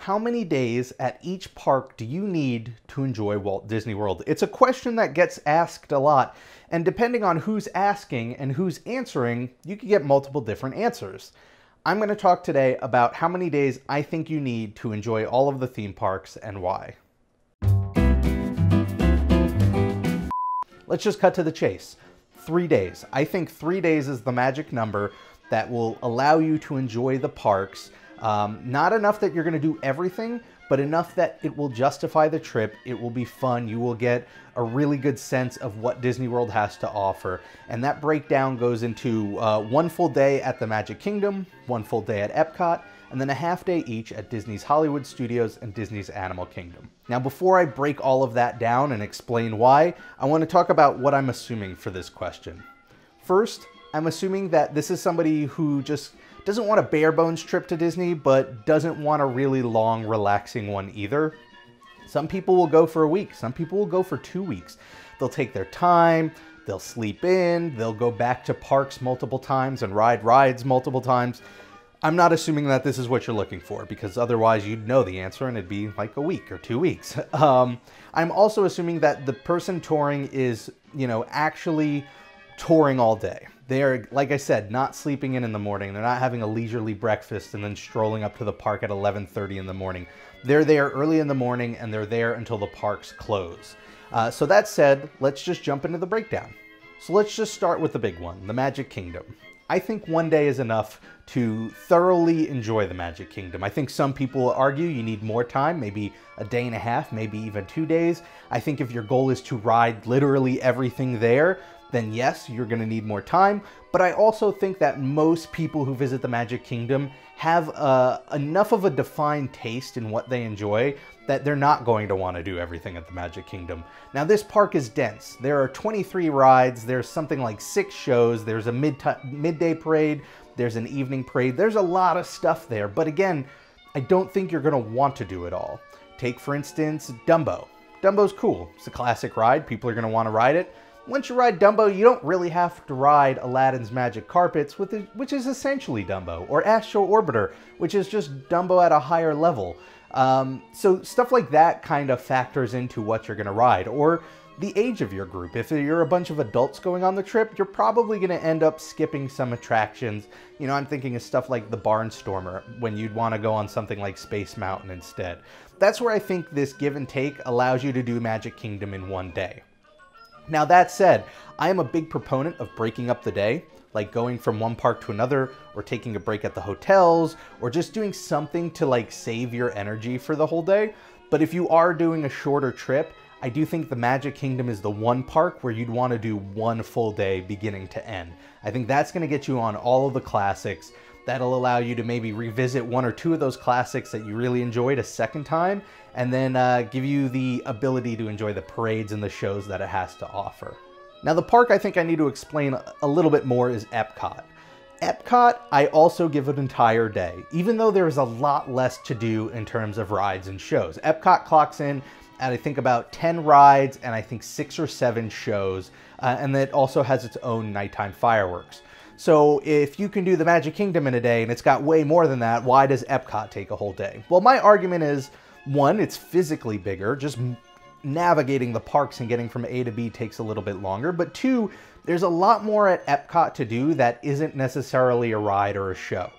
How many days at each park do you need to enjoy Walt Disney World? It's a question that gets asked a lot, and depending on who's asking and who's answering, you can get multiple different answers. I'm going to talk today about how many days I think you need to enjoy all of the theme parks and why. Let's just cut to the chase. 3 days. I think 3 days is the magic number that will allow you to enjoy the parks. Not enough that you're going to do everything, but enough that it will justify the trip. It will be fun. You will get a really good sense of what Disney World has to offer. And that breakdown goes into 1 full day at the Magic Kingdom, 1 full day at Epcot, and then a half day each at Disney's Hollywood Studios and Disney's Animal Kingdom. Now, before I break all of that down and explain why, I want to talk about what I'm assuming for this question. First, I'm assuming that this is somebody who just doesn't want a bare bones trip to Disney, but doesn't want a really long, relaxing one either. Some people will go for a week. Some people will go for 2 weeks. They'll take their time, they'll sleep in, they'll go back to parks multiple times and ride rides multiple times. I'm not assuming that this is what you're looking for, because otherwise you'd know the answer and it'd be like a week or 2 weeks. I'm also assuming that the person touring is, actually touring all day. They're, like I said, not sleeping in the morning. They're not having a leisurely breakfast and then strolling up to the park at 11:30 in the morning. They're there early in the morning and they're there until the parks close. So that said, let's just jump into the breakdown. So let's just start with the big one, the Magic Kingdom. I think 1 day is enough to thoroughly enjoy the Magic Kingdom. I think some people will argue you need more time, maybe a day and a half, maybe even 2 days. I think if your goal is to ride literally everything there, then yes, you're going to need more time. But I also think that most people who visit the Magic Kingdom have enough of a defined taste in what they enjoy that they're not going to want to do everything at the Magic Kingdom. Now, this park is dense. There are 23 rides. There's something like 6 shows. There's a midday parade. There's an evening parade. There's a lot of stuff there. But again, I don't think you're going to want to do it all. Take, for instance, Dumbo. Dumbo's cool. It's a classic ride. People are going to want to ride it. Once you ride Dumbo, you don't really have to ride Aladdin's Magic Carpets, which is essentially Dumbo, or Astro Orbiter, which is just Dumbo at a higher level. So stuff like that kind of factors into what you're going to ride, or the age of your group. If you're a bunch of adults going on the trip, you're probably going to end up skipping some attractions. I'm thinking of stuff like the Barnstormer, when you'd want to go on something like Space Mountain instead. That's where I think this give and take allows you to do Magic Kingdom in 1 day. Now, that said, I am a big proponent of breaking up the day, like going from one park to another, or taking a break at the hotels, or just doing something to save your energy for the whole day. But if you are doing a shorter trip, I do think the Magic Kingdom is the one park where you'd want to do 1 full day beginning to end. I think that's going to get you on all of the classics. That'll allow you to maybe revisit 1 or 2 of those classics that you really enjoyed a second time, and then give you the ability to enjoy the parades and the shows that it has to offer. Now, the park I think I need to explain a little bit more is Epcot. Epcot, I also give an entire day, even though there's a lot less to do in terms of rides and shows. Epcot clocks in at, I think, about 10 rides and I think 6 or 7 shows, and it also has its own nighttime fireworks. So if you can do the Magic Kingdom in a day and it's got way more than that, why does Epcot take a whole day? Well, my argument is, 1, it's physically bigger. Just navigating the parks and getting from A to B takes a little bit longer. But 2, there's a lot more at Epcot to do that isn't necessarily a ride or a show.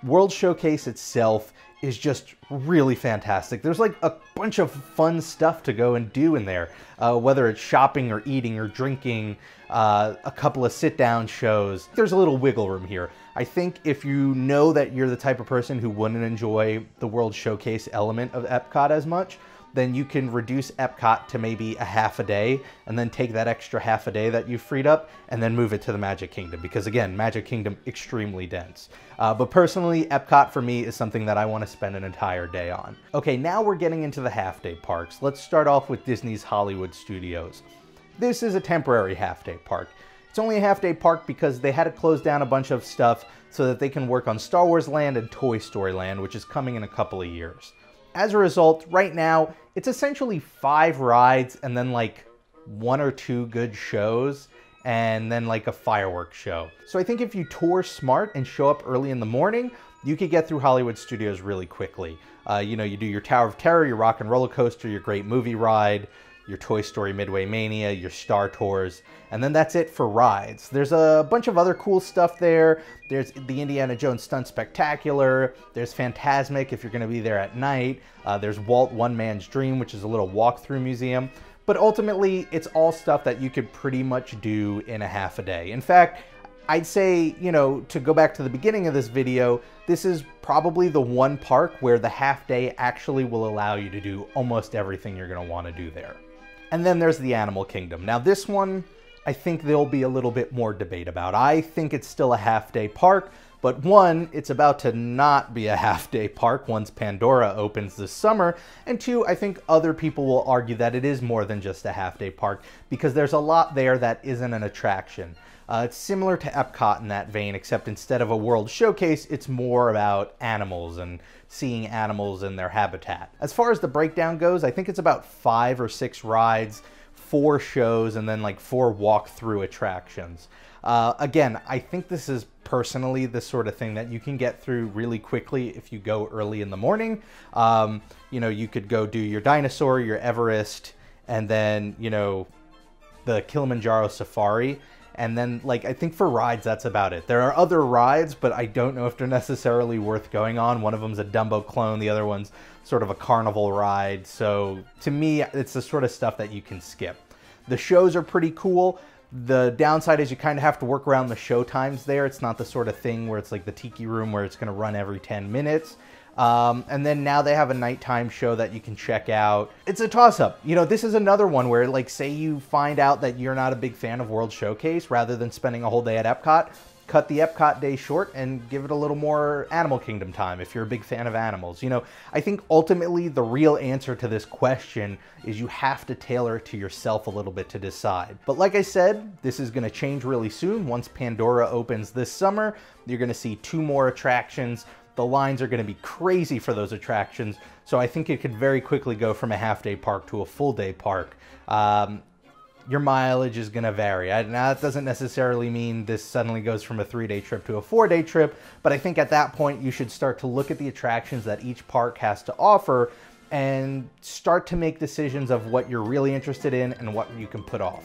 World Showcase itself is just really fantastic. There's like a bunch of fun stuff to go and do in there, whether it's shopping or eating or drinking, a couple of sit-down shows. There's a little wiggle room here. I think if you know that you're the type of person who wouldn't enjoy the World Showcase element of Epcot as much, then you can reduce Epcot to maybe a half a day and then take that extra half a day that you've freed up and then move it to the Magic Kingdom, because again, Magic Kingdom, extremely dense. But personally, Epcot for me is something that I want to spend an entire day on. Okay, now we're getting into the half-day parks. Let's start off with Disney's Hollywood Studios. This is a temporary half-day park. It's only a half-day park because they had to close down a bunch of stuff so that they can work on Star Wars Land and Toy Story Land, which is coming in a couple of years. As a result, right now, it's essentially 5 rides and then like 1 or 2 good shows and then like a fireworks show. So I think if you tour smart and show up early in the morning, you could get through Hollywood Studios really quickly. You know, you do your Tower of Terror, your Rock and Roller Coaster, your Great Movie Ride, your Toy Story Midway Mania, your Star Tours, and then that's it for rides. There's a bunch of other cool stuff there. There's the Indiana Jones Stunt Spectacular. There's Fantasmic if you're going to be there at night. There's Walt One Man's Dream, which is a little walkthrough museum. But ultimately, it's all stuff that you could pretty much do in a half a day. In fact, I'd say, you know, to go back to the beginning of this video, this is probably the one park where the half day actually will allow you to do almost everything you're going to want to do there. And then there's the Animal Kingdom. Now this one, I think there'll be a little bit more debate about. I think it's still a half-day park, but one, it's about to not be a half-day park once Pandora opens this summer, and two, I think other people will argue that it is more than just a half-day park because there's a lot there that isn't an attraction. It's similar to Epcot in that vein, except instead of a world showcase, it's more about animals and seeing animals in their habitat. As far as the breakdown goes, I think it's about 5 or 6 rides, 4 shows, and then like 4 walk-through attractions. Again, I think this is personally the sort of thing that you can get through really quickly if you go early in the morning. You know, you could go do your dinosaur, your Everest, and then, you know, the Kilimanjaro Safari. And then, like, I think for rides, that's about it. There are other rides, but I don't know if they're necessarily worth going on. One of them's a Dumbo clone. The other one's sort of a carnival ride. So to me, it's the sort of stuff that you can skip. The shows are pretty cool. The downside is you kind of have to work around the show times there. It's not the sort of thing where it's like the Tiki Room where it's going to run every 10 minutes. And then now they have a nighttime show that you can check out. It's a toss-up. You know, this is another one where, like, say you find out that you're not a big fan of World Showcase, rather than spending a whole day at Epcot, cut the Epcot day short and give it a little more Animal Kingdom time if you're a big fan of animals. You know, I think ultimately the real answer to this question is you have to tailor it to yourself a little bit to decide. But like I said, this is going to change really soon. Once Pandora opens this summer, you're going to see 2 more attractions. The lines are going to be crazy for those attractions, so I think it could very quickly go from a half-day park to a full-day park. Your mileage is going to vary. Now, that doesn't necessarily mean this suddenly goes from a 3-day trip to a 4-day trip, but I think at that point you should start to look at the attractions that each park has to offer and start to make decisions of what you're really interested in and what you can put off.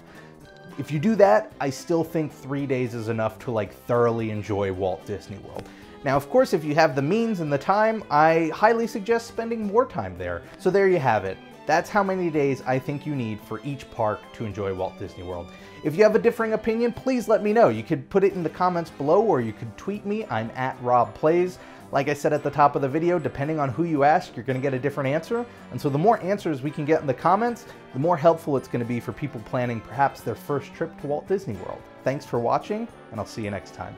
If you do that, I still think 3 days is enough to, like, thoroughly enjoy Walt Disney World. Now, of course, if you have the means and the time, I highly suggest spending more time there. So there you have it. That's how many days I think you need for each park to enjoy Walt Disney World. If you have a differing opinion, please let me know. You could put it in the comments below, or you could tweet me. I'm @RobPlays. Like I said at the top of the video, depending on who you ask, you're going to get a different answer. And so the more answers we can get in the comments, the more helpful it's going to be for people planning perhaps their first trip to Walt Disney World. Thanks for watching, and I'll see you next time.